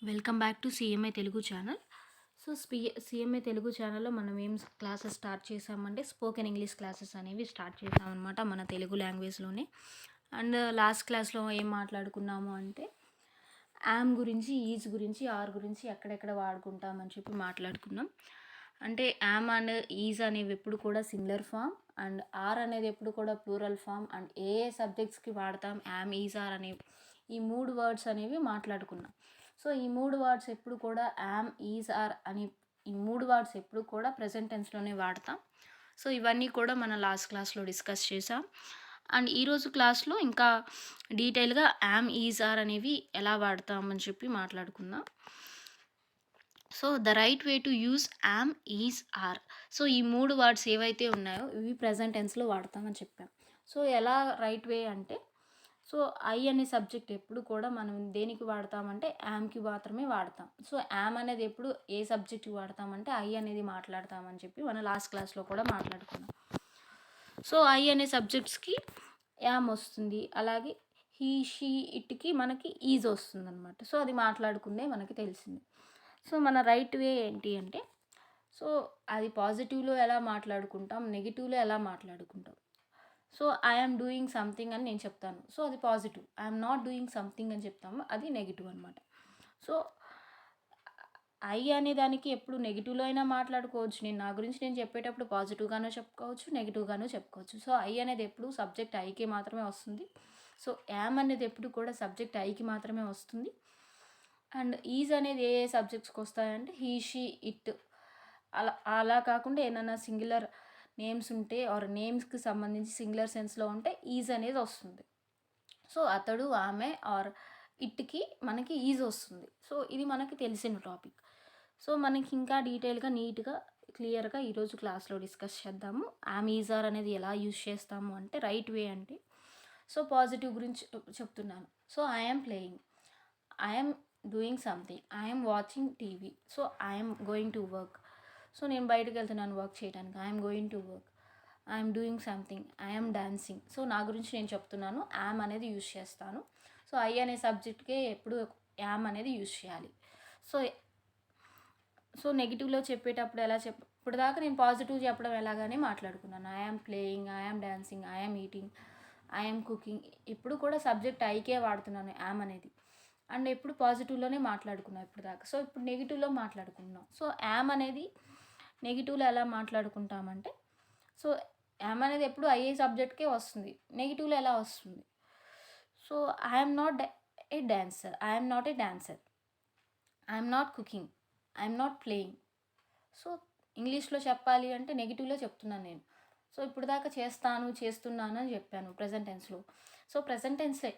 Welcome back to CMI Telugu channel. So, CMI Telugu ఛానల్‌లో మనం ఏం క్లాసెస్ స్టార్ట్ చేసామంటే, స్పోకెన్ ఇంగ్లీష్ క్లాసెస్ అనేవి స్టార్ట్ చేసామనమాట మన తెలుగు లాంగ్వేజ్‌లోనే. అండ్ లాస్ట్ క్లాస్‌లో ఏం మాట్లాడుకున్నాము అంటే, యామ్ గురించి, ఈజ్ గురించి, ఆర్ గురించి ఎక్కడెక్కడ వాడుకుంటామని చెప్పి మాట్లాడుకున్నాం. అంటే యామ్ అండ్ ఈజ్ అనేవి ఎప్పుడు కూడా సింగులర్ ఫామ్, అండ్ ఆర్ అనేది ఎప్పుడు కూడా ప్లూరల్ ఫామ్, అండ్ ఏ ఏ సబ్జెక్ట్స్‌కి వాడతాం యామ్, ఈజ్, ఆర్ అనేవి ఈ 3 వర్డ్స్ అనేవి మాట్లాడుకున్నాం. సో, ఈ 3 వర్డ్స్ ఎప్పుడు కూడా యామ్, ఈజ్, ఆర్ అని ఈ 3 వర్డ్స్ ఎప్పుడు కూడా ప్రెజెంట్ టెన్స్‌లోనే వాడతాం. సో, ఇవన్నీ కూడా మనం లాస్ట్ క్లాస్‌లో డిస్కస్ చేసాం. అండ్ ఈరోజు క్లాస్‌లో ఇంకా డీటెయిల్‌గా యామ్, ఈజ్, ఆర్ అనేవి ఎలా వాడతామని చెప్పి మాట్లాడుకుందాం. So, the right way to use am, is, are. So, ఈ 3 వర్డ్స్ ఏవైతే ఉన్నాయో ఇవి ప్రెజెంట్ టెన్స్‌లో వాడతామని చెప్పాం. సో, ఎలా రైట్ వే అంటే, సో, ఐ అనే సబ్జెక్ట్ ఎప్పుడు కూడా మనం దేనికి వాడతామంటే యామ్‌కి మాత్రమే వాడతాం. సో, యామ్ అనేది ఎప్పుడు ఏ సబ్జెక్ట్‌కి వాడతామంటే ఐ అనేది మాట్లాడతామని చెప్పి మనం లాస్ట్ క్లాస్‌లో కూడా మాట్లాడుకున్నాం. సో, ఐ అనే సబ్జెక్ట్స్‌కి యామ్ వస్తుంది. అలాగే హీ, షీ, ఇట్‌కి మనకి ఈజ్ వస్తుందనమాట. సో, అది మాట్లాడుకుందే మనకి తెలిసింది. సో, మన రైట్ వే ఏంటి అంటే, సో, అది పాజిటివ్‌లో ఎలా మాట్లాడుకుంటాం, నెగెటివ్‌లో ఎలా మాట్లాడుకుంటాం. So, I am doing something అని నేను చెప్తాను. సో, అది positive. I am not doing something అని చెప్తాము. అది నెగెటివ్ అనమాట. సో, ఐ అనే దానికి ఎప్పుడు నెగెటివ్‌లో అయినా మాట్లాడుకోవచ్చు. నా గురించి నేను చెప్పేటప్పుడు పాజిటివ్‌గాను చెప్పుకోవచ్చు, నెగెటివ్‌గాను చెప్పుకోవచ్చు. సో, ఐ అనేది ఎప్పుడు సబ్జెక్ట్ ఐకే మాత్రమే వస్తుంది. సో, యామ్ అనేది ఎప్పుడు కూడా సబ్జెక్ట్ ఐకి మాత్రమే వస్తుంది. అండ్ ఈజ్ అనేది ఏ ఏ సబ్జెక్ట్స్‌కి వస్తాయంటే హీ, షీ, ఇట్ అలా అలా కాకుండా ఏదైనా సింగులర్ నేమ్స్ ఉంటే ఆర్ నేమ్స్‌కి సంబంధించి సింగులర్ సెన్స్‌లో ఉంటే ఈజ్ అనేది వస్తుంది. సో, అతడు, ఆమె ఆర్ ఇట్‌కి మనకి ఈజ్ వస్తుంది. సో, ఇది మనకి తెలిసిన టాపిక్. సో, మనకి ఇంకా డీటెయిల్‌గా, నీట్‌గా, క్లియర్‌గా ఈరోజు క్లాస్‌లో డిస్కస్ చేద్దాము. యామ్, ఈజ్, ఆర్ అనేది ఎలా యూజ్ చేస్తాము అంటే రైట్ వే అంటే, సో, పాజిటివ్ గురించి చెప్తున్నాను. So, I am playing. I am doing something. I am watching TV. So, I am going to work. So, నేను బయటకెళ్తున్నాను వర్క్ చేయడానికి. I am going to work. I am doing something. I am dancing. So, నా గురించి నేను చెప్తున్నాను. Yam అనేది use చేస్తాను. So, I అనే సబ్జెక్ట్‌కే ఎప్పుడు యామ్ అనేది యూజ్ చేయాలి. సో, నెగెటివ్‌లో చెప్పేటప్పుడు ఎలా ఇప్పటిదాకా నేను పాజిటివ్ చెప్పడం ఎలాగానే మాట్లాడుకున్నాను. I am playing, I am dancing, I am eating, I am cooking. ఎప్పుడు కూడా సబ్జెక్ట్ ఐకే వాడుతున్నాను యామ్ అనేది. అండ్ ఎప్పుడు పాజిటివ్‌లోనే మాట్లాడుకున్నాం ఇప్పటిదాకా. సో, ఇప్పుడు నెగెటివ్‌లో మాట్లాడుకుంటున్నాం. సో, యామ్ అనేది నెగెటివ్‌లో ఎలా మాట్లాడుకుంటామంటే, సో, యామ్ అనేది ఎప్పుడు ఐఏ సబ్జెక్ట్‌కే వస్తుంది. నెగెటివ్‌లో ఎలా వస్తుంది? So, I am not a dancer. I am not a dancer. I am not cooking. I am not playing. So, ఇంగ్లీష్‌లో చెప్పాలి అంటే నెగెటివ్‌లో చెప్తున్నాను నేను. సో, ఇప్పటిదాకా చేస్తాను, చేస్తున్నాను అని చెప్పాను ప్రెజెంట్ టెన్స్‌లో. సో, ప్రెజెంట్ టెన్సే.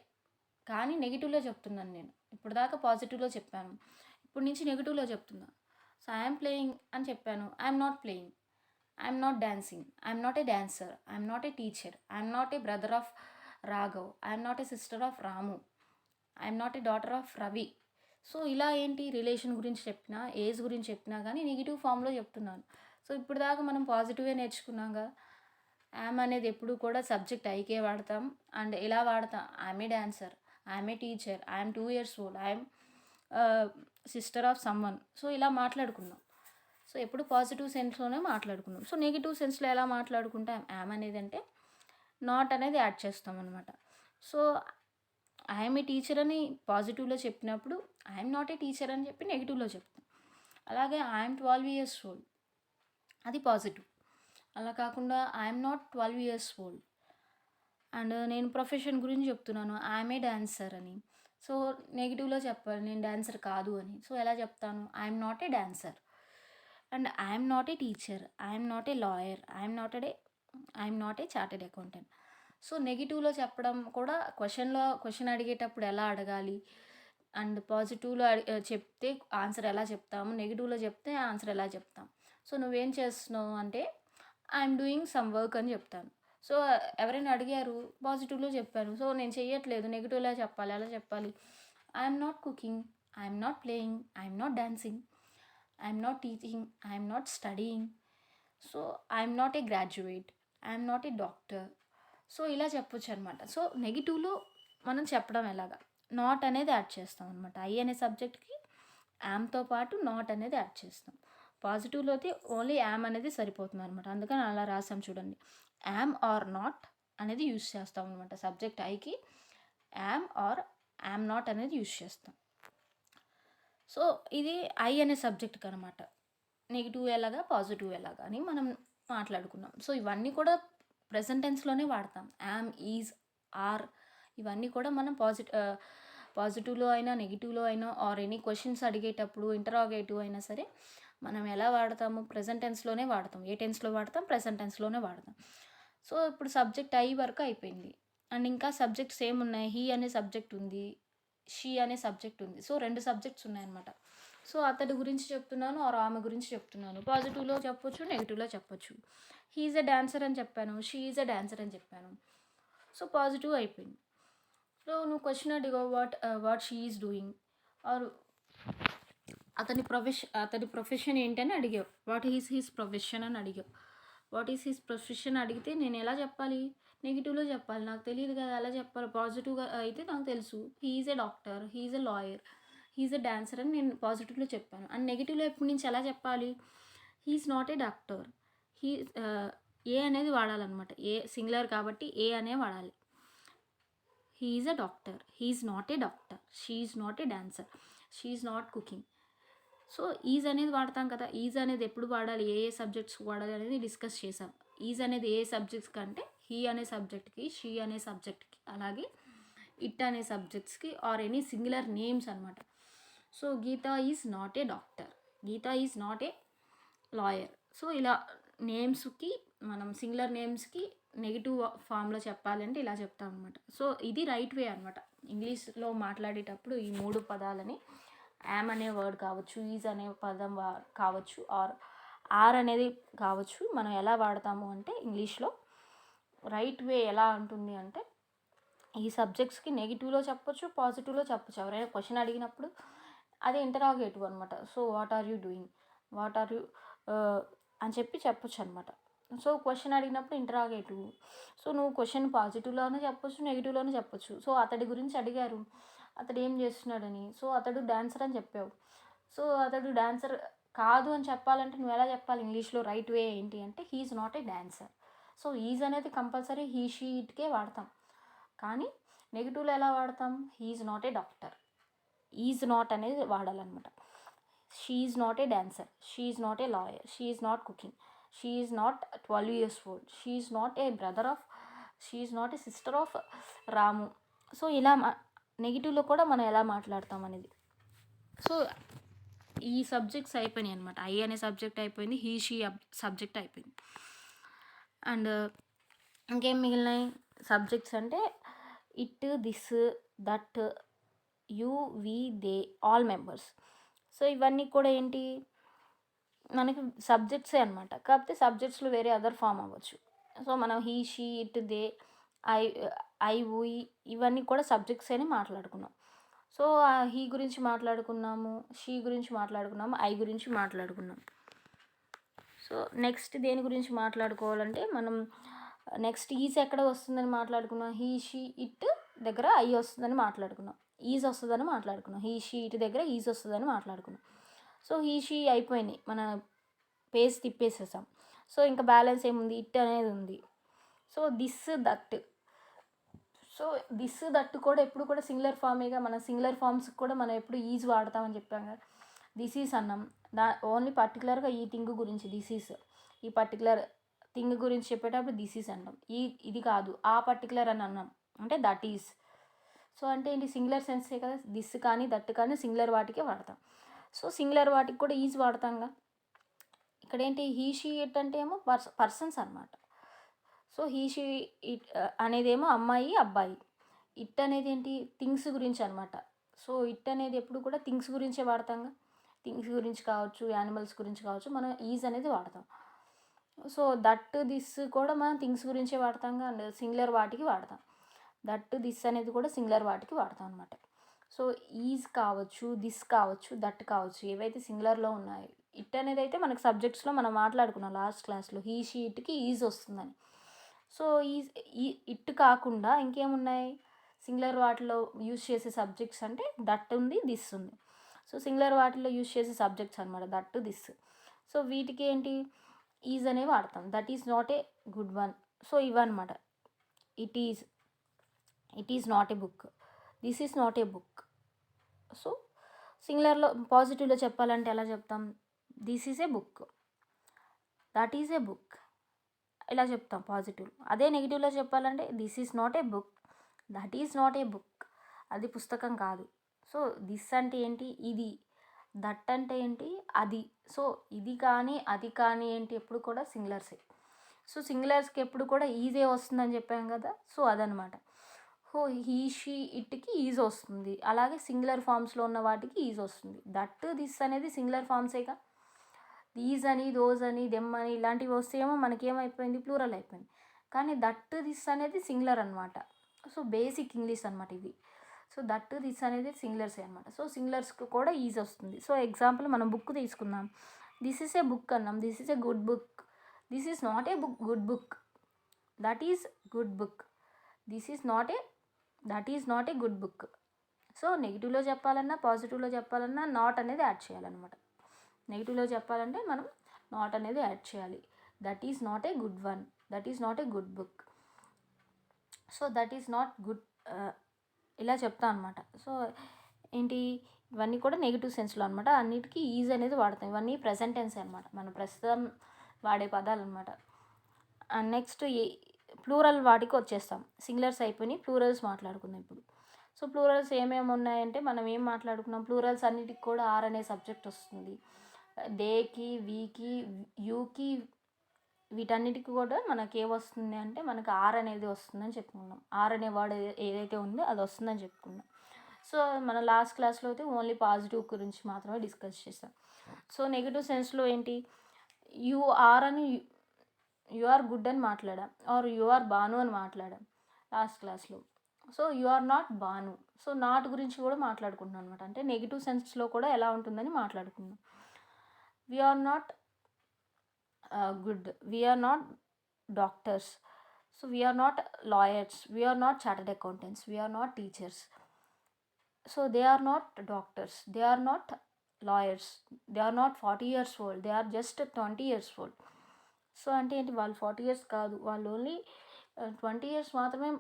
కానీ నెగెటివ్‌లో చెప్తున్నాను నేను. ఇప్పటిదాకా పాజిటివ్‌లో చెప్పాను. ఇప్పటి నుంచి నెగెటివ్‌లో చెప్తున్నా. సో, ఐ యామ్ ప్లేయింగ్ అని చెప్పాను. I am not playing. I am not dancing. I am not a dancer. I am not a teacher. I am not a brother of Raghav. I am not a sister of Ramu. I am not a daughter of Ravi. So, ఇలా ఏంటి relation గురించి చెప్పినా, age గురించి చెప్పినా గానీ negative ఫామ్‌లో చెప్తున్నాను. So, ఇప్పటిదాకా మనం పాజిటివే నేర్చుకున్నాం గదా! యామ్ అనేది ఎప్పుడు కూడా సబ్జెక్ట్ ఐకే వాడతాం. అండ్ ఎలా వాడతాం? I'm a dancer. I'm a teacher. I'm 2 years old. I'm sister of someone. So, ఇలా మాట్లాడుకున్నాం. సో, ఎప్పుడు పాజిటివ్ సెన్స్‌లోనే మాట్లాడుకున్నాం. సో, నెగెటివ్ సెన్స్‌లో ఎలా మాట్లాడుకుంటాం? యామ్ అనేది అంటే నాట్ అనేది యాడ్ చేస్తామనమాట. సో, ఐయామ్ ఏ టీచర్ అని పాజిటివ్‌లో చెప్పినప్పుడు, ఐయామ్ నాట్ ఏ టీచర్ అని చెప్పి నెగెటివ్‌లో చెప్తాం. అలాగే ఐయామ్ 12 ఇయర్స్ ఓల్డ్. అది పాజిటివ్. అలా కాకుండా I'm not 12 years old. And నేను ప్రొఫెషన్ గురించి చెప్తున్నాను. ఐయామ్ ఏ డాన్సర్ అని. సో, నెగెటివ్‌లో చెప్పాలి నేను డాన్సర్ కాదు అని. సో, ఎలా చెప్తాను? I'm not a dancer. And I'm not a teacher. I'm not a lawyer. I'm not a chartered accountant. So, నెగెటివ్‌లో చెప్పడం కూడా క్వెషన్ అడిగేటప్పుడు ఎలా అడగాలి? అండ్ పాజిటివ్‌లో చెప్తే ఆన్సర్ ఎలా చెప్తాము? నెగెటివ్‌లో చెప్తే ఆన్సర్ ఎలా చెప్తాం? సో, నువ్వేం చేస్తున్నావు అంటే, ఐయామ్ డూయింగ్ సమ్ వర్క్ అని చెప్తాను. సో, ఎవరైనా అడిగారు పాజిటివ్‌లో చెప్పాను. సో, నేను చెయ్యట్లేదు నెగెటివ్‌లో చెప్పాలి. ఎలా చెప్పాలి? I'm not cooking. I'm not playing. I'm not dancing. I'm not teaching. I'm not studying. So, I'm not A graduate. I'm not a doctor. So, ఇలా చెప్పొచ్చనమాట. సో, నెగెటివ్‌లో మనం చెప్పడం ఎలాగా? నాట్ అనేది యాడ్ చేస్తామనమాట. ఐ అనే సబ్జెక్ట్‌కి యామ్తో పాటు నాట్ అనేది యాడ్ చేస్తాం. పాజిటివ్లో అయితే ఓన్లీ యామ్ అనేది సరిపోతుంది అనమాట. అందుకని అలా రాసాం చూడండి. యామ్ ఆర్ నాట్ అనేది యూజ్ చేస్తాం అనమాట. సబ్జెక్ట్ ఐకి యామ్ ఆర్ యామ్ నాట్ అనేది యూజ్ చేస్తాం. సో ఇది ఐ అనే సబ్జెక్ట్కి అనమాట. నెగిటివ్ ఎలాగా పాజిటివ్ ఎలాగా అని మనం మాట్లాడుకున్నాం. సో ఇవన్నీ కూడా ప్రెజెంట్ టెన్స్లోనే వాడతాం. యామ్, ఈజ్, ఆర్ ఇవన్నీ కూడా మనం పాజిటివ్లో అయినా నెగిటివ్లో అయినా ఆర్ ఎనీ క్వశ్చన్స్ అడిగేటప్పుడు ఇంటరాగేటివ్ అయినా సరే మనం ఎలా వాడతాము, ప్రెజెంట్ టెన్స్లోనే వాడతాం. ఏ టెన్స్లో వాడతాం, ప్రెజెంట్ టెన్స్లోనే వాడతాం. సో ఇప్పుడు సబ్జెక్ట్ ఐ వరకు అయిపోయింది. అండ్ ఇంకా సబ్జెక్ట్స్ ఏమున్నాయి, హీ అనే సబ్జెక్ట్ ఉంది, షీ అనే సబ్జెక్ట్ ఉంది. సో 2 సబ్జెక్ట్స్ ఉన్నాయన్నమాట. సో అతడి గురించి చెప్తున్నాను ఆర్ ఆమె గురించి చెప్తున్నాను. పాజిటివ్లో చెప్పొచ్చు, నెగిటివ్లో చెప్పొచ్చు. హీ ఈజ్ ఎ డాన్సర్ అని చెప్పాను, షీ ఈజ్ ఎ డాన్సర్ అని చెప్పాను. సో పాజిటివ్ అయిపోయింది. సో నువ్వు క్వశ్చన్ అడిగావు what she is doing or అతడి ప్రొఫెషన్ ఏంటని అడిగావు. వాట్ ఈజ్ హిస్ ప్రొఫెషన్ అని అడిగావు. వాట్ ఈజ్ హిస్ ప్రొఫెషన్ అడిగితే నేను ఎలా చెప్పాలి, నెగిటివ్లో చెప్పాలి. నాకు తెలియదు కదా ఎలా చెప్పాలి. పాజిటివ్గా అయితే నాకు తెలుసు, he is a doctor, he is a lawyer, he is a dancer అని నేను పాజిటివ్లో చెప్పాను. అండ్ నెగిటివ్లో ఎప్పటి నుంచి ఎలా చెప్పాలి, he is not a doctor, he ఏ అనేది వాడాలన్నమాట. ఏ సింగులర్ కాబట్టి ఏ అనే వాడాలి. He is a doctor, he is not a doctor, she is not a dancer, she is not cooking. So is అనేది వాడతాం కదా. ఈజ్ అనేది ఎప్పుడు వాడాలి, ఏ సబ్జెక్ట్స్ వాడాలి అనేది డిస్కస్ చేసాం. ఈజ్ అనేది ఏ సబ్జెక్ట్స్ కంటే హీ అనే సబ్జెక్ట్కి, షీ అనే సబ్జెక్ట్కి, అలాగే ఇట్ అనే సబ్జెక్ట్స్కి ఆర్ ఎనీ సింగులర్ నేమ్స్ అనమాట. So Geetha is not a doctor, Geetha is not a lawyer. So ఇలా నేమ్స్కి మనం సింగులర్ నేమ్స్కి నెగిటివ్ ఫామ్లో చెప్పాలంటే ఇలా చెప్తాం అనమాట. సో ఇది రైట్ వే అనమాట. ఇంగ్లీష్లో మాట్లాడేటప్పుడు ఈ 3 పదాలని యామ్ అనే వర్డ్ కావచ్చు, ఈజ్ అనే పదం కావచ్చు, ఆర్ అనేది కావచ్చు, మనం ఎలా వాడతాము అంటే ఇంగ్లీష్లో రైట్ వే ఎలా ఉంటుంది అంటే ఈ సబ్జెక్ట్స్కి నెగిటివ్లో చెప్పొచ్చు, పాజిటివ్లో చెప్పొచ్చు. ఎవరైనా క్వశ్చన్ అడిగినప్పుడు అది ఇంటరాగేటివ్ అనమాట. So what are you doing, what are you అని చెప్పొచ్చు అనమాట. సో క్వశ్చన్ అడిగినప్పుడు ఇంటరాగేటివ్. సో నువ్వు క్వశ్చన్ పాజిటివ్లోనే చెప్పొచ్చు, నెగిటివ్లోనే చెప్పొచ్చు. సో అతడి గురించి అడిగారు, అతడు ఏం చేస్తున్నాడని. సో అతడు డాన్సర్ అని చెప్పావు. సో అతడు డాన్సర్ కాదు అని చెప్పాలంటే నువ్వు ఎలా చెప్పాలి ఇంగ్లీష్లో రైట్ వే ఏంటి అంటే he is not a dancer. So is అనేది కంపల్సరీ హీ షీ ఇట్కే వాడతాం. కానీ నెగిటివ్లో ఎలా వాడతాం, he is not a doctor, is not అనేది వాడాలన్నమాట. She is not a dancer, she is not a lawyer, she is not cooking, she is not 12 years old, she is not a brother of, she is not a sister of Ramu. So ఇలా నెగిటివ్లో కూడా మనం ఎలా మాట్లాడతాం అనేది. So ఈ subjects అయిపోయినాయి అనమాట. ఐ అనే సబ్జెక్ట్ అయిపోయింది, హీ షీ సబ్జెక్ట్ అయిపోయింది. అండ్ ఇంకేం మిగిలినాయి సబ్జెక్ట్స్ అంటే it, this, that, you, we, they, all members. So ఇవన్నీ కూడా ఏంటి మనకి సబ్జెక్ట్సే అనమాట. కాకపోతే సబ్జెక్ట్స్లో వేరే అదర్ ఫామ్ అవ్వచ్చు. సో మనం he, she, it, they, I, we ఇవన్నీ కూడా సబ్జెక్ట్స్ అని మాట్లాడుకున్నాం. సో హీ గురించి మాట్లాడుకున్నాము, షీ గురించి మాట్లాడుకున్నాము, ఐ గురించి మాట్లాడుకున్నాం. సో నెక్స్ట్ దేని గురించి మాట్లాడుకోవాలంటే మనం నెక్స్ట్ ఈజ్ ఎక్కడ వస్తుందని మాట్లాడుకున్నాం. హీ, షీ, ఇట్ దగ్గర ఐ వస్తుందని మాట్లాడుకున్నాం, ఈజ్ వస్తుందని మాట్లాడుకున్నాం, హీ, షీ, ఇట్ దగ్గర ఈజ్ వస్తుందని మాట్లాడుకున్నాం. సో హీ, షీ అయిపోయినాయి, మన పేజ్ తిప్పేసేసాం. సో ఇంకా బ్యాలెన్స్ ఏముంది, ఇట్ అనేది ఉంది. So this, that. So this, that కూడా ఎప్పుడు కూడా సింగులర్ ఫామేగా. మన సింగులర్ ఫామ్స్కి కూడా మనం ఎప్పుడు ఈజ్ వాడతామని చెప్పాం కదా. దిస్ ఈజ్ అన్నాం, ఓన్లీ పర్టికులర్గా ఈ థింగ్ గురించి దిస్ ఈజ్, ఈ పర్టికులర్ థింగ్ గురించి చెప్పేటప్పుడు దిస్ ఈజ్ అన్నాం. ఇది కాదు ఆ పర్టికులర్ అని అన్నాం అంటే దట్ ఈజ్. సో అంటే ఏంటి సింగులర్ సెన్సే కదా. దిస్ కానీ దట్ కానీ సింగులర్ వాటికే వాడతాం. సో సింగులర్ వాటికి కూడా ఈజ్ వాడతాంగా. ఇక్కడ ఏంటి హీ, షీ, ఇట్ అంటే ఏమో పర్సన్స్ అనమాట. సో హీ, షీ, ఇట్ అనేదేమో అమ్మాయి, అబ్బాయి. ఇట్ అనేది ఏంటి థింగ్స్ గురించి అనమాట. సో ఇట్ అనేది ఎప్పుడు కూడా థింగ్స్ గురించే వాడతాంగా. థింగ్స్ గురించి కావచ్చు, యానిమల్స్ గురించి కావచ్చు, మనం ఈజ్ అనేది వాడతాం. సో దట్, దిస్ కూడా మనం థింగ్స్ గురించే వాడతాంగా. అండ్ సింగులర్ వాటికి వాడతాం. దట్, దిస్ అనేది కూడా సింగులర్ వాటికి వాడతాం అనమాట. సో ఈజ్ కావచ్చు, దిస్ కావచ్చు, దట్ కావచ్చు, ఏవైతే సింగులర్లో ఉన్నాయో. ఇట్ అనేది అయితే మనకు సబ్జెక్ట్స్లో మనం మాట్లాడుకున్నాం లాస్ట్ క్లాస్లో, హీ, షీ, ఇట్కి ఈజ్ వస్తుందని. సో ఇట్ కాకుండా ఇంకేమున్నాయి సింగులర్ వాటిలో యూజ్ చేసే సబ్జెక్ట్స్ అంటే దట్ ఉంది, దిస్ ఉంది. సో సింగులర్ వాటిలో యూజ్ చేసే సబ్జెక్ట్స్ అనమాట, దట్ దిస్. సో వీటికి ఏంటి, ఈజ్ అనే వాడతాం. That is not a good one. So ఇవన్నమాట. It is, it is not a book, this is not a book. So సింగులర్లో పాజిటివ్లో చెప్పాలంటే ఎలా చెప్తాం, this is a book, that is a book, ఇలా చెప్తాం పాజిటివ్. అదే నెగిటివ్లో చెప్పాలంటే this is not a book, that is not a book, అది పుస్తకం కాదు. సో దిస్ అంటే ఏంటి, ఇది. దట్ అంటే ఏంటి, అది. సో ఇది కానీ అది కానీ ఏంటి, ఎప్పుడు కూడా సింగులర్సే. సో సింగులర్స్కి ఎప్పుడు కూడా ఈజే వస్తుందని చెప్పాం కదా, సో అదనమాట. సో హీ షీ ఇట్కి ఈజ్ వస్తుంది, అలాగే సింగులర్ ఫామ్స్లో ఉన్న వాటికి ఈజ్ వస్తుంది. దట్ దిస్ అనేది సింగులర్ ఫామ్సేగా. దీస్ అని, దోస్ అని, దెమ్ అని ఇలాంటివి వస్తేమో మనకేమైపోయింది, ప్లూరల్ అయిపోయింది. కానీ దట్ దిస్ అనేది సింగులర్ అనమాట. సో బేసిక్ ఇంగ్లీష్ అనమాట ఇది. సో దట్ దిస్ అనేది సింగులర్సే అనమాట. సో సింగులర్స్కి కూడా ఈజ్ వస్తుంది. సో ఎగ్జాంపుల్ మనం బుక్ తీసుకుందాం. దిస్ ఈజ్ ఏ బుక్ అన్నాం, this is a good book, this is not a book good book, that is good book, this is not a, that is not a good book. So నెగిటివ్లో చెప్పాలన్నా పాజిటివ్లో చెప్పాలన్నా not అనేది add చేయాలన్నమాట. నెగిటివ్లో చెప్పాలంటే మనం not అనేది యాడ్ చేయాలి. That is not a good one, that is not a good book, so that is not good, ఇలా చెప్తాం అనమాట. సో ఏంటి, ఇవన్నీ కూడా నెగిటివ్ సెన్స్లో అనమాట. అన్నిటికీ ఈజ్ అనేది వాడతాం. ఇవన్నీ ప్రెజెంట్ టెన్స్ అనమాట, మనం ప్రస్తుతం వాడే పదాలు అనమాట. అండ్ నెక్స్ట్ ప్లూరల్ వాటికి వచ్చేస్తాం. సింగులర్స్ అయిపోయి ప్లూరల్స్ మాట్లాడుకుందాం ఇప్పుడు. సో ప్లూరల్స్ ఏమేమి ఉన్నాయంటే మనం ఏం మాట్లాడుకున్నాం, ప్లూరల్స్ అన్నిటికి కూడా ఆర్ అనే సబ్జెక్ట్ వస్తుంది. దేకి, వీకి, యూకి, వీటన్నిటికి కూడా మనకి ఏ వస్తుంది అంటే మనకు ఆర్ అనేది వస్తుందని చెప్పుకున్నాం. ఆర్ అనే వర్డ్ ఏదైతే ఉందో అది వస్తుందని చెప్పుకున్నాం. సో మన లాస్ట్ క్లాస్లో అయితే ఓన్లీ పాజిటివ్ గురించి మాత్రమే డిస్కస్ చేస్తాం. సో నెగిటివ్ సెన్స్లో ఏంటి, యు ఆర్ అని, యు ఆర్ గుడ్ అని మాట్లాడాం, ఆర్ యు ఆర్ బాను అని మాట్లాడాం లాస్ట్ క్లాస్లో. So you are not Banu. So not గురించి కూడా మాట్లాడుకుంటున్నాం అనమాట. అంటే నెగిటివ్ సెన్స్లో కూడా ఎలా ఉంటుందని మాట్లాడుకున్నాం. We are not good, we are not doctors, so we are not lawyers, we are not chartered accountants, we are not teachers. So they are not doctors, they are not lawyers, they are not 40 years old, they are just 20 years old. So అంటే ఏంటి, వాళ్ళు 40 years కాదు, వాళ్ళు only 20 years మాత్రమే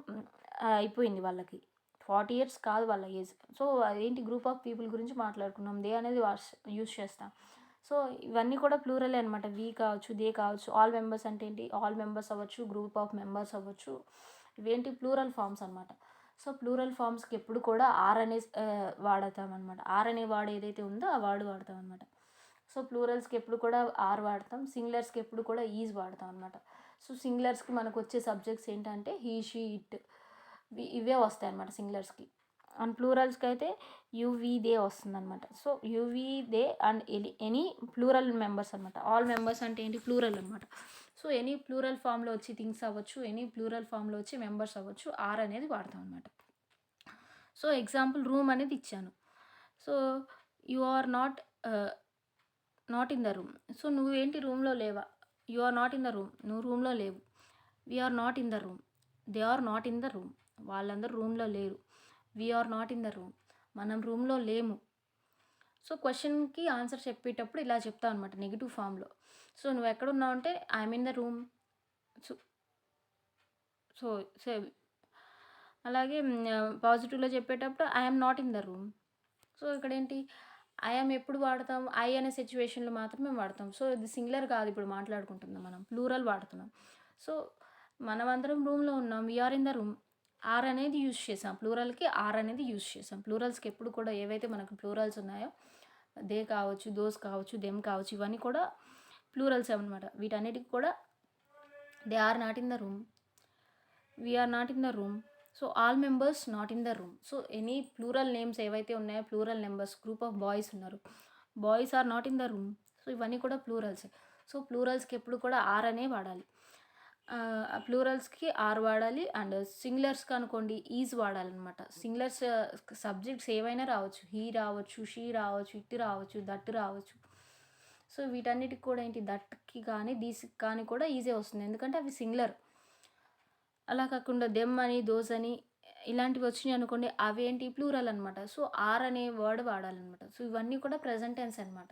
అయిపోయింది వాళ్ళకి, 40 years కాదు వాళ్ళ ఏజ్. సో అదేంటి, గ్రూప్ ఆఫ్ పీపుల్ గురించి మాట్లాడుకున్నాం, దే అనేది యూస్ చేస్తాం. సో ఇవన్నీ కూడా ప్లూరలే అనమాట. వీ కావచ్చు, దే కావచ్చు. ఆల్ మెంబర్స్ అంటే ఏంటి, ఆల్ మెంబర్స్ అవ్వచ్చు, గ్రూప్ ఆఫ్ మెంబర్స్ అవ్వచ్చు, ఇవేంటి ప్లూరల్ ఫామ్స్ అనమాట. సో ప్లూరల్ ఫామ్స్కి ఎప్పుడు కూడా ఆర్ అనే వాడతాం అనమాట. ఆర్ అనే వర్డ్ ఏదైతే ఉందో ఆ వర్డ్ వాడతాం అనమాట. సో ప్లూరల్స్కి ఎప్పుడు కూడా ఆర్ వాడతాం, సింగులర్స్కి ఎప్పుడు కూడా ఈజ్ వాడతాం అనమాట. సో సింగులర్స్కి మనకు వచ్చే సబ్జెక్ట్స్ ఏంటంటే హీ, షీ, ఇట్, ఇవే వస్తాయి అనమాట సింగులర్స్కి. అండ్ ప్లూరల్స్కి అయితే యువి, దే వస్తుంది అనమాట. So you we, they and any plural members అనమాట. ఆల్ మెంబర్స్ అంటే ఏంటి, ప్లూరల్ అనమాట. సో ఎనీ ప్లూరల్ ఫామ్లో వచ్చి థింగ్స్ అవ్వచ్చు, ఎనీ ప్లూరల్ ఫామ్లో వచ్చి మెంబర్స్ అవ్వచ్చు, ఆర్ అనేది వాడతాం అనమాట. సో ఎగ్జాంపుల్ రూమ్ అనేది ఇచ్చాను. So you are not in the room. So నువ్వేంటి రూమ్లో లేవా, you are not in the room, నువ్వు రూమ్లో లేవు. We are not in the room, they are not in the room, వాళ్ళందరూ రూమ్లో లేరు. We are not in the room, మనం రూమ్లో లేము. సో క్వశ్చన్కి ఆన్సర్ చెప్పేటప్పుడు ఇలా చెప్తావు అనమాట నెగిటివ్ ఫామ్లో. సో నువ్వు ఎక్కడున్నావు అంటే I'm in the room. So so so అలాగే పాజిటివ్లో చెప్పేటప్పుడు I'm not in the room. So ఇక్కడ ఏంటి, ఐఎమ్ ఎప్పుడు వాడతాం, ఐ అనే సిచ్యువేషన్లో మాత్రమే వాడతాం. సో ఇది సింగులర్ కాదు, ఇప్పుడు మాట్లాడుకుంటున్నాం మనం, ప్లూరల్ వాడుతున్నాం. సో మనమందరం రూమ్లో ఉన్నాం, we are in the room, are అనేది యూజ్ చేసాం. ప్లూరల్కి ఆర్ అనేది యూజ్ చేసాం. ప్లూరల్స్కి ఎప్పుడు కూడా ఏవైతే మనకు ప్లూరల్స్ ఉన్నాయో, దే కావచ్చు, దోస్ కావచ్చు, దెమ్ కావచ్చు, ఇవన్నీ కూడా ప్లూరల్స్ అనమాట. వీటన్నిటికి కూడా they are not in the room, we are not in the room, so all members not in the room. So any plural names ఏవైతే ఉన్నాయో, plural numbers, group of boys ఉన్నారు, boys are not in the room. So ఇవన్నీ కూడా plurals. So ప్లూరల్స్కి ఎప్పుడు కూడా are అనే వాడాలి, ప్లూరల్స్కి are వాడాలి. అండ్ సింగులర్స్కి అనుకోండి ఈజ్ వాడాలన్నమాట. సింగులర్స్ సబ్జెక్ట్స్ ఏవైనా రావచ్చు, హీ రావచ్చు, షీ రావచ్చు, ఇట్ రావచ్చు, దట్ రావచ్చు. సో వీటన్నిటికి కూడా ఏంటి, దట్కి కానీ దీస్కి కానీ కూడా ఈజీ వస్తుంది, ఎందుకంటే అవి సింగులర్. అలా కాకుండా దెమ్ అని, దోస్ అని ఇలాంటివి వచ్చినాయి అనుకోండి అవేంటి ప్లూరల్ అనమాట. సో, ఆర్ అనే వర్డ్ వాడాలనమాట. సో, ఇవన్నీ కూడా ప్రెజెంట్ టెన్స్ అనమాట.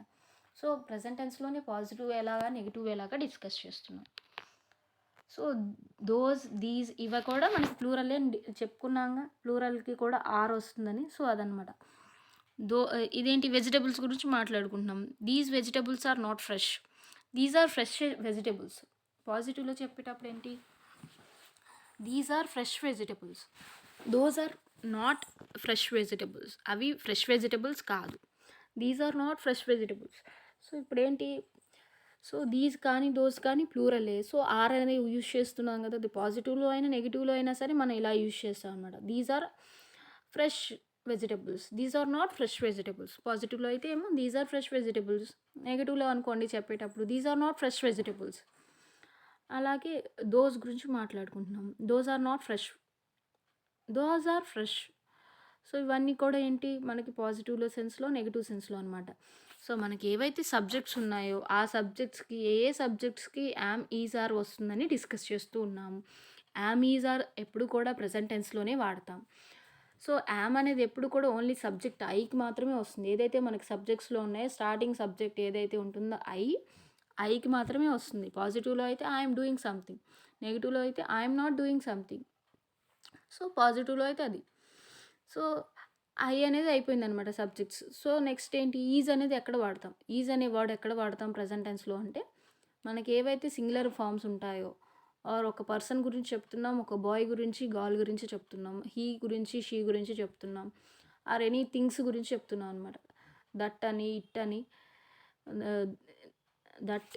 సో, ప్రెజెంట్ టెన్స్‌లోనే పాజిటివ్ ఎలాగా, నెగెటివ్ ఎలాగా డిస్కస్ చేస్తున్నాం. సో, దీస్ ఇవి కూడా మనకి ప్లూరలే చెప్పుకున్నాంగా ప్లూరల్‌కి కూడా ఆర్ వస్తుందని. సో, అదనమాట. ఇదేంటి వెజిటబుల్స్ గురించి మాట్లాడుకుంటున్నాం. These vegetables are not fresh. These are fresh vegetables. పాజిటివ్‌లో చెప్పేటప్పుడు ఏంటి? These are fresh vegetables. Those are not fresh vegetables. అవి ఫ్రెష్ వెజిటబుల్స్ కాదు. These are not fresh vegetables. So, ఇప్పుడేంటి? సో, దీస్ కానీ, దోస్ కానీ ప్లూరలే. సో, ఆర్ అనేది యూజ్ చేస్తున్నాం కదా! అది పాజిటివ్‌లో అయినా, నెగెటివ్‌లో అయినా సరే మనం ఇలా యూజ్ చేస్తాం అనమాట. These are fresh vegetables. These are not fresh vegetables. పాజిటివ్‌లో అయితే ఏమో దీస్ ఆర్ ఫ్రెష్ వెజిటబుల్స్. నెగెటివ్‌లో అనుకోండి చెప్పేటప్పుడు these are not fresh vegetables. అలాగే దోస్ గురించి మాట్లాడుకుంటున్నాం. Those are not fresh. Those are fresh. So, ఇవన్నీ కూడా ఏంటి మనకి పాజిటివ్‌లో సెన్స్‌లో, నెగెటివ్ సెన్స్‌లో అనమాట. సో, మనకి ఏవైతే సబ్జెక్ట్స్ ఉన్నాయో ఆ సబ్జెక్ట్స్‌కి ఏ సబ్జెక్ట్స్‌కి యామ్, ఈజ్, ఆర్ వస్తుందని డిస్కస్ చేస్తూ ఉన్నాము. యామ్, ఈజ్, ఆర్ ఎప్పుడు కూడా ప్రెజెంట్ టెన్స్‌లోనే వాడతాం. సో, యామ్ అనేది ఎప్పుడు కూడా ఓన్లీ సబ్జెక్ట్ ఐకి మాత్రమే వస్తుంది. ఏదైతే మనకి సబ్జెక్ట్స్‌లో ఉన్నాయో స్టార్టింగ్ సబ్జెక్ట్ ఏదైతే ఉంటుందో ఐకి మాత్రమే వస్తుంది. పాజిటివ్‌లో అయితే ఐయామ్ డూయింగ్ సంథింగ్. నెగెటివ్‌లో అయితే I'm not doing something. So, పాజిటివ్‌లో అయితే అది. సో, ఐ అనేది అయిపోయిందనమాట సబ్జెక్ట్స్. సో, నెక్స్ట్ ఏంటి? ఈజ్ అనేది ఎక్కడ వాడతాం? ఈజ్ అనే వర్డ్ ఎక్కడ వాడతాం ప్రెజెంట్ టెన్స్‌లో అంటే, మనకి ఏవైతే సింగులర్ ఫార్మ్స్ ఉంటాయో ఆర్ ఒక పర్సన్ గురించి చెప్తున్నాం, ఒక బాయ్ గురించి, గర్ల్ గురించి చెప్తున్నాం, హీ గురించి, షీ గురించి చెప్తున్నాం, ఆర్ ఎనీ థింగ్స్ గురించి చెప్తున్నాం అనమాట. దట్ అని, ఇట్ అని, దట్,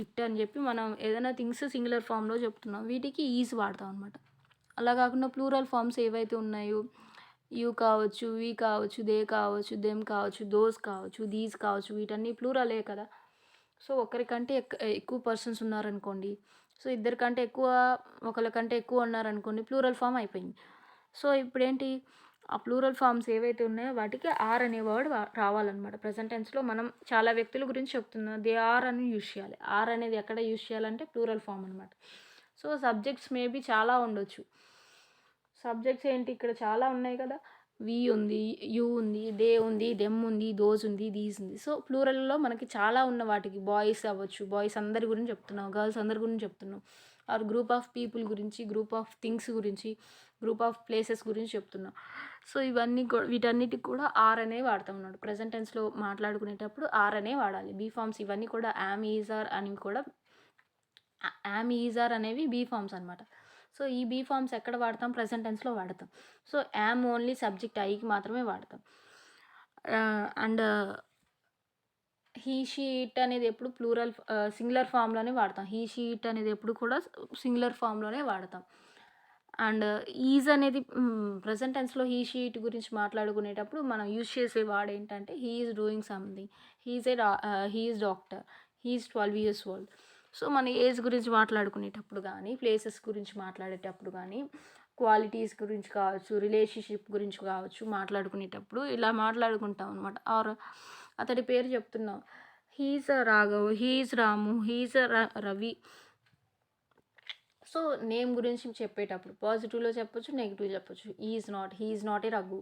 ఇట్ అని చెప్పి మనం ఏదైనా థింగ్స్ సింగులర్ ఫామ్‌లో చెప్తున్నాం. వీటికి ఈజ్ వాడతాం అనమాట. అలా కాకుండా ప్లూరల్ ఫార్మ్స్ ఏవైతే ఉన్నాయో యూ కావచ్చు, వి కావచ్చు, దే కావచ్చు, దెమ్ కావచ్చు, దోస్ కావచ్చు, దీస్ కావచ్చు, వీటన్నీ ప్లూరలే కదా! సో, ఒకరికంటే ఎక్కువ పర్సన్స్ ఉన్నారనుకోండి. సో, ఇద్దరికంటే ఎక్కువ, ఒకళ్ళకంటే ఎక్కువ ఉన్నారనుకోండి ప్లూరల్ ఫార్మ్ అయిపోయింది. సో, ఇప్పుడేంటి? ఆ ప్లూరల్ ఫార్మ్స్ ఏవైతే ఉన్నాయో వాటికి ఆర్ అనే వర్డ్ రావాలనమాట. ప్రెజెంట్ టెన్స్‌లో మనం చాలా వ్యక్తుల గురించి చెప్తున్నాం. దే ఆర్ అని యూజ్ చేయాలి. ఆర్ అనేది ఎక్కడ యూజ్ చేయాలంటే ప్లూరల్ ఫార్మ్ అనమాట. సో, సబ్జెక్ట్స్ మేబీ చాలా ఉండొచ్చు. సబ్జెక్ట్స్ ఏంటి ఇక్కడ చాలా ఉన్నాయి కదా! వి ఉంది, యూ ఉంది, దే ఉంది, దెమ్ ఉంది, దోస్ ఉంది, దీస్ ఉంది. సో, ప్లూరల్‌లో మనకి చాలా ఉన్న వాటికి బాయ్స్ అవ్వచ్చు. బాయ్స్ అందరి గురించి చెప్తున్నాం. గర్ల్స్ అందరి గురించి చెప్తున్నాం. ఆర్ గ్రూప్ ఆఫ్ పీపుల్ గురించి, గ్రూప్ ఆఫ్ థింగ్స్ గురించి, గ్రూప్ ఆఫ్ ప్లేసెస్ గురించి చెప్తున్నాం. సో, ఇవన్నీ వీటన్నిటికి కూడా ఆర్ అనే వాడతాం అన్నమాట. ప్రెజెంట్ టెన్స్‌లో మాట్లాడుకునేటప్పుడు ఆర్ అనే వాడాలి. బీ ఫార్మ్స్ ఇవన్నీ కూడా యామ్, ఈజ్, ఆర్ అని కూడా యామ్, ఈజ్, ఆర్ అనేవి బీ ఫార్మ్స్ అనమాట. సో, ఈ బీ ఫార్మ్స్ ఎక్కడ వాడతాం? ప్రెజెంట్ టెన్స్‌లో వాడతాం. సో, యామ్ ఓన్లీ సబ్జెక్ట్ ఐకి మాత్రమే వాడతాం. అండ్ హీ, షీ, ఇట్ అనేది ఎప్పుడు సింగులర్ ఫామ్‌లోనే వాడతాం. హీ, షీ, ఇట్ అనేది ఎప్పుడు కూడా సింగులర్ ఫామ్‌లోనే వాడతాం. అండ్ ఈజ్ అనేది ప్రెజెంట్ టెన్స్‌లో హీ, షీ, ఇట్ గురించి మాట్లాడుకునేటప్పుడు మనం యూజ్ చేసే వర్డ్ ఏంటంటే he is doing something. He is doctor. He is 12 years old. So, మన ఏజ్ గురించి మాట్లాడుకునేటప్పుడు గానీ, ప్లేసెస్ గురించి మాట్లాడేటప్పుడు గానీ, క్వాలిటీస్ గురించి కావచ్చు, రిలేషన్‌షిప్ గురించి కావచ్చు మాట్లాడుకునేటప్పుడు ఇలా మాట్లాడుకుంటాం అనమాట. ఆర్ అతడి పేరు చెప్తున్నాం. He is Raghav, he is Ramu, he is Ravi. So, name గురించి చెప్పేటప్పుడు పాజిటివ్‌లో చెప్పొచ్చు, నెగెటివ్ చెప్పొచ్చు. He is not A Raghu,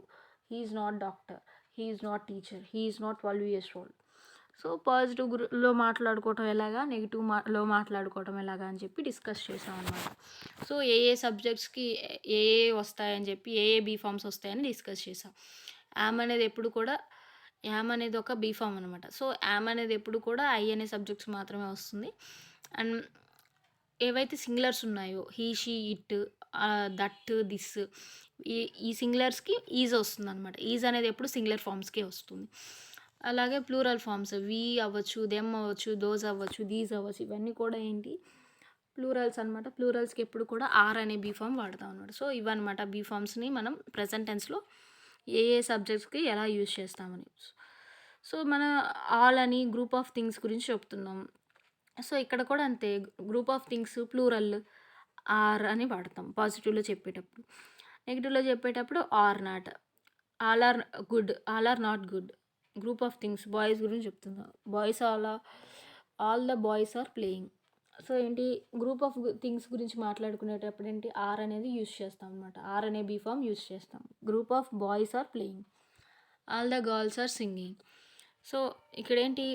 he is not doctor, he is not teacher, he is not 12 years old. So, positive లో మాట్లాడుకోవటం ఎలాగా, నెగెటివ్ మాట్లాడుకోవటం ఎలాగా అని చెప్పి డిస్కస్ చేసామన్నమాట. సో, ఏ సబ్జెక్ట్స్‌కి ఏ వస్తాయని చెప్పి, ఏ బీ ఫార్మ్స్ వస్తాయని డిస్కస్ చేసాం. యామ్ అనేది ఎప్పుడు కూడా యామ్ అనేది ఒక బీ ఫార్మ్ అనమాట. సో, యామ్ అనేది ఎప్పుడు కూడా ఐ అనే సబ్జెక్ట్స్ మాత్రమే వస్తుంది. అండ్ ఏవైతే సింగులర్స్ ఉన్నాయో he, she, it, that, this, ఈ సింగులర్స్‌కి ఈజ్ వస్తుందనమాట. ఈజ్ అనేది ఎప్పుడు సింగులర్ ఫార్మ్స్‌కే వస్తుంది. అలాగే ప్లూరల్ ఫార్మ్స్ వి అవ్వచ్చు, దెమ్ అవ్వచ్చు, దోస్ అవ్వచ్చు, దీస్ అవ్వచ్చు, ఇవన్నీ కూడా ఏంటి ప్లూరల్స్ అనమాట. ప్లూరల్స్‌కి ఎప్పుడు కూడా ఆర్ అనే బీ ఫార్మ్ వాడతాం అనమాట. సో, ఇవన్నమాట బీ ఫార్మ్స్‌ని మనం ప్రెజెంట్ టెన్స్‌లో ఏ సబ్జెక్ట్స్‌కి ఎలా యూజ్ చేస్తామని. సో, మన ఆల్ అని గ్రూప్ ఆఫ్ థింగ్స్ గురించి చెప్తున్నాం. సో, ఇక్కడ కూడా అంతే group of things plural are అని వాడతాం పాజిటివ్‌లో చెప్పేటప్పుడు. నెగెటివ్‌లో చెప్పేటప్పుడు are not. All are good, all are not good. Group of things boys గురించి చెప్తున్నా. All the boys are playing. So ఏంటి గ్రూప్ ఆఫ్ థింగ్స్ గురించి మాట్లాడుకునేటప్పుడు ఏంటి ఆర్ అనేది యూజ్ చేస్తాం అనమాట. ఆర్ అనే బీ ఫామ్ యూజ్ చేస్తాం. Group of boys are playing, all the girls are singing. So ఇక్కడేంటి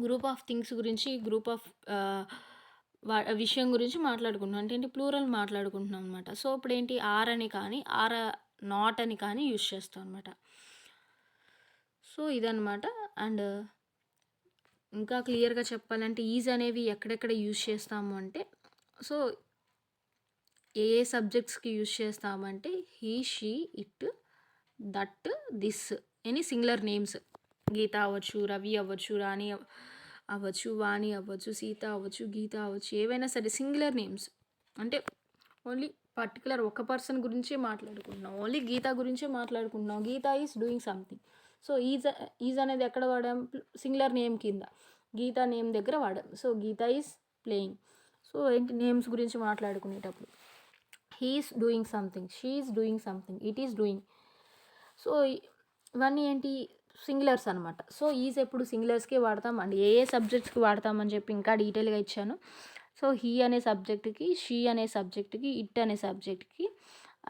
గ్రూప్ ఆఫ్ థింగ్స్ గురించి గ్రూప్ ఆఫ్ విషయం గురించి మాట్లాడుకుంటున్నాం. అంటే ఏంటి ప్లూరల్ మాట్లాడుకుంటున్నాం అనమాట. సో ఇప్పుడు ఏంటి ఆర్ అని కానీ ఆర్ నాట్ అని కానీ యూజ్ చేస్తాం అనమాట. సో ఇదనమాట. అండ్ ఇంకా క్లియర్గా చెప్పాలంటే ఈజ్ అనేవి ఎక్కడెక్కడ యూజ్ చేస్తాము అంటే, సో ఏ ఏ సబ్జెక్ట్స్కి యూజ్ చేస్తామంటే he, she, it, that, this any singular names. Geetha అవ్వచ్చు, రవి అవ్వచ్చు, రాణి అవ్వచ్చు, వాణి అవ్వచ్చు, సీత అవ్వచ్చు, గీత అవ్వచ్చు, ఏవైనా సరే సింగులర్ నేమ్స్. అంటే ఓన్లీ పర్టికులర్ ఒక పర్సన్ గురించే మాట్లాడుకుంటున్నాం, ఓన్లీ గీత గురించే మాట్లాడుకుంటున్నాం. Geetha is doing something. So is అనేది ఎక్కడ వాడాం? సింగులర్ నేమ్ కింద గీత నేమ్ దగ్గర వాడాం. So Geetha is playing. So ఏంటి నేమ్స్ గురించి మాట్లాడుకునేటప్పుడు he is doing something, she is doing something, it is doing. So ఇవన్నీ ఏంటి సింగులర్స్ అనమాట. సో ఈజ్ ఎప్పుడు సింగులర్స్కే వాడతాం. అండ్ ఏ ఏ సబ్జెక్ట్స్కి వాడతామని చెప్పి ఇంకా డీటెయిల్గా ఇచ్చాను. సో హీ అనే సబ్జెక్ట్కి, షీ అనే సబ్జెక్ట్కి, ఇట్ అనే సబ్జెక్ట్కి,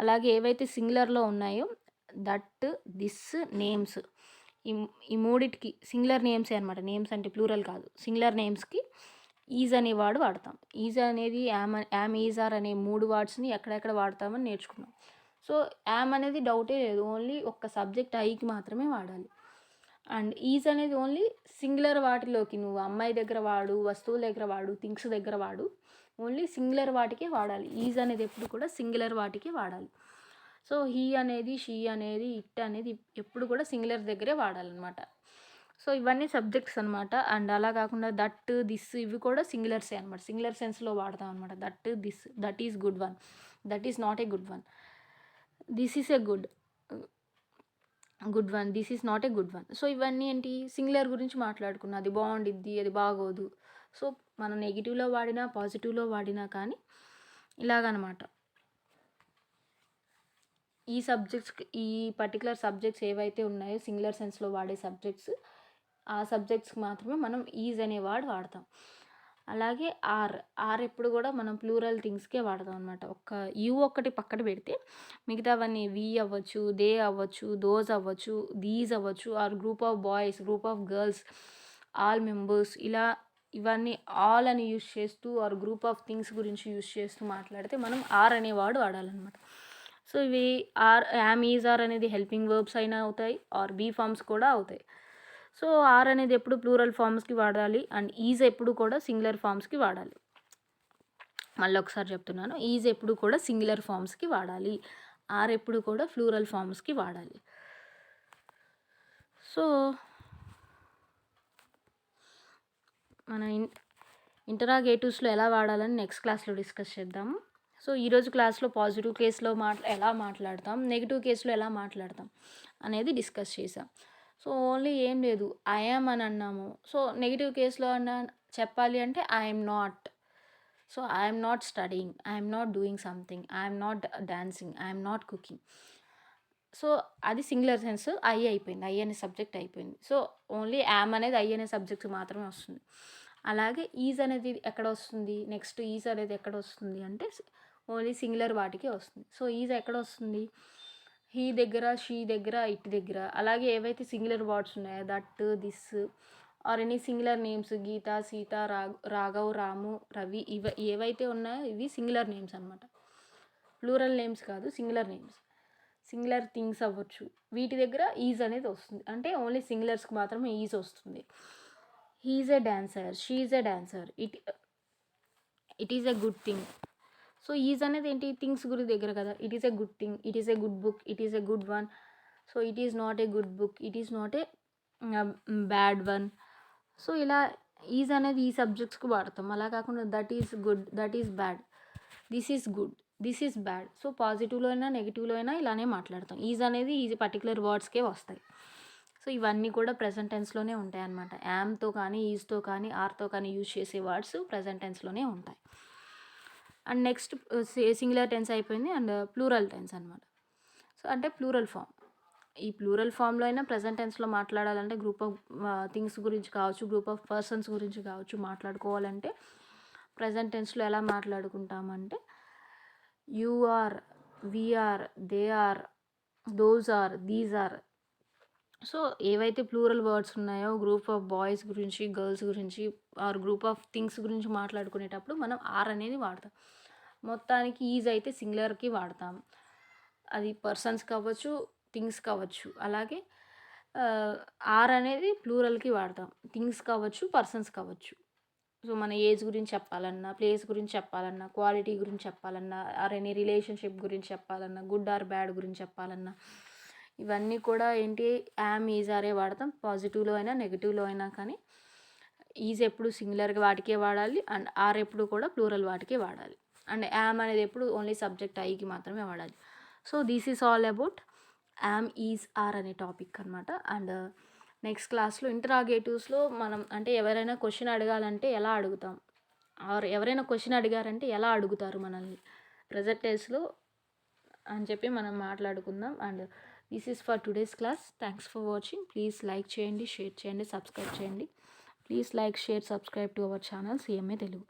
అలాగే ఏవైతే సింగులర్లో ఉన్నాయో దట్, దిస్, నేమ్స్, ఈ మూడిటికి సింగులర్ నేమ్సే అనమాట. నేమ్స్ అంటే ప్లూరల్ కాదు. సింగులర్ నేమ్స్కి ఈజ్ అనే వర్డ్ వాడతాం. ఈజ్ అనేది యామ్, ఈజ్, ఆర్ అనే 3 వర్డ్స్ని ఎక్కడెక్కడ వాడతామని నేర్చుకున్నాం. సో యామ్ అనేది డౌటే లేదు, ఓన్లీ ఒక్క సబ్జెక్ట్ ఐకి మాత్రమే వాడాలి. అండ్ ఈజ్ అనేది ఓన్లీ సింగులర్ వాటిలోకి, నువ్వు అమ్మాయి దగ్గర వాడు, వస్తువుల దగ్గర వాడు, థింగ్స్ దగ్గర వాడు, ఓన్లీ సింగులర్ వాటికే వాడాలి. ఈజ్ అనేది ఎప్పుడు కూడా సింగులర్ వాటికే వాడాలి. సో హీ అనేది, షీ అనేది, ఇట్ అనేది ఎప్పుడు కూడా సింగులర్ దగ్గరే వాడాలన్నమాట. సో ఇవన్నీ సబ్జెక్ట్స్ అనమాట. అండ్ అలా కాకుండా దట్, దిస్ ఇవి కూడా సింగులర్సే అనమాట. సింగులర్ సెన్స్లో వాడతాం అనమాట. That, this, that is good one, that is not a good one, this is a good one, this is not a good one. So ఇవన్నీ ఏంటి సింగులర్ గురించి మాట్లాడుకున్నా, అది బాగుండిద్ది, అది బాగోదు. సో మనం నెగిటివ్లో వాడినా పాజిటివ్లో వాడినా కానీ ఇలాగనమాట. ఈ సబ్జెక్ట్స్కి, ఈ పర్టికులర్ సబ్జెక్ట్స్ ఏవైతే ఉన్నాయో సింగులర్ సెన్స్లో వాడే సబ్జెక్ట్స్, ఆ సబ్జెక్ట్స్కి మాత్రమే మనం ఈజ్ అనే వర్డ్ వాడతాం. అలాగే ఆర్ ఎప్పుడు కూడా మనం ప్లూరల్ థింగ్స్కే వాడతాం అనమాట. ఒక్క యూ ఒక్కటి పక్కన పెడితే మిగతావన్నీ వి అవ్వచ్చు, దే అవ్వచ్చు, దోస్ అవ్వచ్చు, దీస్ అవ్వచ్చు, or group of boys, group of girls, all members, ఇలా ఇవన్నీ ఆల్ అని యూజ్ చేస్తూ ఆర్ గ్రూప్ ఆఫ్ థింగ్స్ గురించి యూజ్ చేస్తూ మాట్లాడితే మనం ఆర్ అనే వర్డ్ వాడాలన్నమాట. సో ఇవి యామ్, ఈజ్, ఆర్ అనేది హెల్పింగ్ వర్బ్స్ అయినా అవుతాయి, ఆర్ బీ ఫార్మ్స్ కూడా అవుతాయి. సో ఆర్ అనేది ఎప్పుడు ప్లూరల్ ఫార్మ్స్కి వాడాలి, అండ్ ఈజ్ ఎప్పుడు కూడా సింగులర్ ఫార్మ్స్కి వాడాలి. మళ్ళీ ఒకసారి చెప్తున్నాను, ఈజ్ ఎప్పుడు కూడా సింగులర్ ఫార్మ్స్కి వాడాలి, ఆర్ ఎప్పుడు కూడా ప్లూరల్ ఫార్మ్స్కి వాడాలి. సో మన ఇంటరాగేటివ్స్లో ఎలా వాడాలని నెక్స్ట్ క్లాస్లో డిస్కస్ చేద్దాము. సో ఈరోజు క్లాస్లో పాజిటివ్ కేసులో ఎలా మాట్లాడతాం, నెగిటివ్ కేసులో ఎలా మాట్లాడతాం అనేది డిస్కస్ చేసాం. సో ఓన్లీ ఏం లేదు, ఐఎమ్ అని అన్నాము. సో నెగిటివ్ కేసులో చెప్పాలి అంటే I'm not. So I'm not studying, I'm not doing something, I'm not dancing, I'm not cooking. So అది సింగులర్ సెన్స్ ఐ అయిపోయింది, ఐ అనే సబ్జెక్ట్ అయిపోయింది. సో ఓన్లీ యామ్ అనేది ఐ అనే సబ్జెక్ట్ మాత్రమే వస్తుంది. అలాగే ఈజ్ అనేది ఎక్కడ వస్తుంది, నెక్స్ట్ ఈజ్ అనేది ఎక్కడ వస్తుంది అంటే ఓన్లీ సింగులర్ వాటికే వస్తుంది. సో ఈజ్ ఎక్కడ వస్తుంది, హీ దగ్గర, షీ దగ్గర, ఇట్ దగ్గర. అలాగే ఏవైతే సింగులర్ వర్డ్స్ ఉన్నాయో that, this, or any singular names, Geetha, Seetha, Raghav, Ramu, Ravi, ఏవైతే ఉన్నాయో ఇవి సింగులర్ నేమ్స్ అనమాట. ప్లూరల్ నేమ్స్ కాదు, సింగులర్ నేమ్స్. సింగులర్ థింగ్స్ అవ్వచ్చు, వీటి దగ్గర ఈజ్ అనేది వస్తుంది. అంటే ఓన్లీ సింగులర్స్కి మాత్రమే ఈజ్ వస్తుంది. He is a dancer, she is a dancer, it is a good thing. So is అనేది ఏంటి థింగ్స్ గురి దగ్గర కదా. It is a good thing, it is a good book, it is a good one. So it is not a good book, it is not a bad one. So ఇలా is అనేది ఈ సబ్జెక్ట్స్కి వాడతాం. అలా కాకుండా that is good, that is bad, this is good, this is bad. So పాజిటివ్లో అయినా నెగిటివ్లో అయినా ఇలానే మాట్లాడతాం. ఈజ్ అనేది ఈ పర్టికులర్ వర్డ్స్కే వస్తాయి. సో ఇవన్నీ కూడా ప్రెజెంట్ టెన్స్లోనే ఉంటాయి అన్నమాట. యామ్తో కానీ, ఈజ్తో కానీ, ఆర్తో కానీ యూజ్ చేసే వర్డ్స్ ప్రెజెంట్ టెన్స్లోనే ఉంటాయి. అండ్ నెక్స్ట్ సింగులర్ టెన్స్ అయిపోయింది. అండ్ ప్లూరల్ టెన్స్ అనమాట. సో అంటే ప్లూరల్ ఫామ్. ఈ ప్లూరల్ ఫామ్లో అయినా ప్రెజెంట్ టెన్స్లో మాట్లాడాలంటే గ్రూప్ ఆఫ్ థింగ్స్ గురించి కావచ్చు, గ్రూప్ ఆఫ్ పర్సన్స్ గురించి కావచ్చు మాట్లాడుకోవాలంటే ప్రెజెంట్ టెన్స్లో ఎలా మాట్లాడుకుంటామంటే you are, we are, they are, those are, these are. So ఏవైతే ప్లూరల్ వర్డ్స్ ఉన్నాయో గ్రూప్ ఆఫ్ బాయ్స్ గురించి, గర్ల్స్ గురించి ఆర్ గ్రూప్ ఆఫ్ థింగ్స్ గురించి మాట్లాడుకునేటప్పుడు మనం ఆర్ అనేది వాడతాం. మొత్తానికి ఈజ్ అయితే సింగులర్కి వాడతాం. అది పర్సన్స్ కావచ్చు, థింగ్స్ కావచ్చు. అలాగే ఆర్ అనేది ప్లూరల్కి వాడతాం. థింగ్స్ కావచ్చు, పర్సన్స్ కావచ్చు. సో మన ఏజ్ గురించి చెప్పాలన్నా, ప్లేస్ గురించి చెప్పాలన్నా, క్వాలిటీ గురించి చెప్పాలన్నా, ఆర్ ఎనీ రిలేషన్షిప్ గురించి చెప్పాలన్నా, గుడ్ ఆర్ బ్యాడ్ గురించి చెప్పాలన్నా, ఇవన్నీ కూడా ఏంటి యామ్, ఈజ్, ఆరే వాడతాం. పాజిటివ్లో అయినా నెగిటివ్లో అయినా కానీ ఈజ్ ఎప్పుడు సింగులర్గా వాటికే వాడాలి అండ్ ఆర్ ఎప్పుడు కూడా ప్లూరల్ వాటికే వాడాలి. అండ్ యామ్ అనేది ఎప్పుడు ఓన్లీ సబ్జెక్ట్ ఐకి మాత్రమే వాడాలి. So this is all about am, is, are అనే టాపిక్ అనమాట. అండ్ నెక్స్ట్ క్లాస్లో ఇంటరాగేటివ్స్లో మనం అంటే ఎవరైనా క్వశ్చన్ అడగాలంటే ఎలా అడుగుతాం, ఆర్ ఎవరైనా క్వశ్చన్ అడిగారంటే ఎలా అడుగుతారు మనల్ని ప్రెజెంట్ టెన్స్లో అని చెప్పి మనం మాట్లాడుకుందాం. And this is for today's class. Thanks for watching. Please like చేయండి, షేర్ చేయండి, సబ్స్క్రైబ్ చేయండి. Please like, share, subscribe to our channel CMA Telugu.